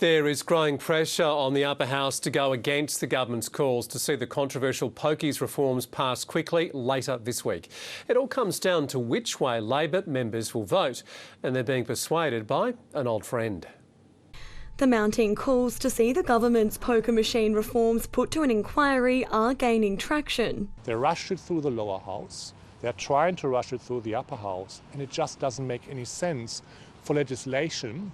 There is growing pressure on the upper house to go against the government's calls to see the controversial pokies reforms passed quickly later this week. It all comes down to which way Labor members will vote, and they're being persuaded by an old friend. The mounting calls to see the government's poker machine reforms put to an inquiry are gaining traction. They rushed it through the lower house. They're trying to rush it through the upper house, and it just doesn't make any sense for legislation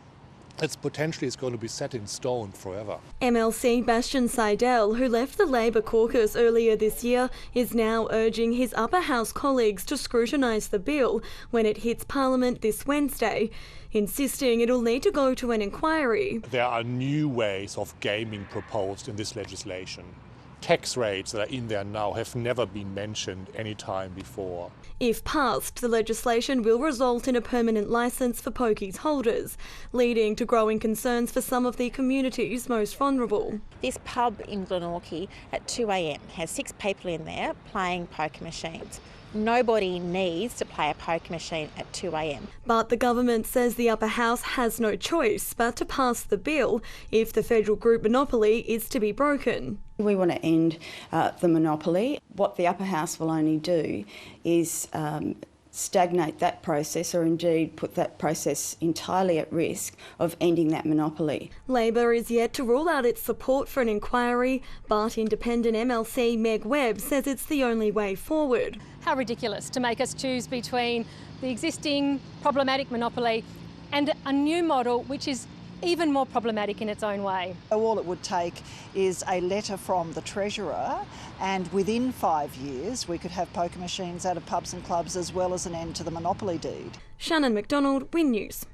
that's potentially is going to be set in stone forever. MLC Bastian Seidel, who left the Labor caucus earlier this year, is now urging his upper house colleagues to scrutinise the bill when it hits Parliament this Wednesday, insisting it'll need to go to an inquiry. There are new ways of gaming proposed in this legislation. Tax rates that are in there now have never been mentioned any time before. If passed, the legislation will result in a permanent licence for pokies holders, leading to growing concerns for some of the community's most vulnerable. This pub in Glenorchy at 2 a.m. has 6 people in there playing poker machines. Nobody needs to play a poker machine at 2 a.m. But the government says the upper house has no choice but to pass the bill if the federal group monopoly is to be broken. We want to end the monopoly. What the upper house will only do is stagnate that process, or indeed put that process entirely at risk of ending that monopoly. Labor is yet to rule out its support for an inquiry, but independent MLC Meg Webb says it's the only way forward. How ridiculous to make us choose between the existing problematic monopoly and a new model which is even more problematic in its own way. All it would take is a letter from the Treasurer, and within 5 years we could have poker machines out of pubs and clubs, as well as an end to the monopoly deed. Shannon McDonald, Win News.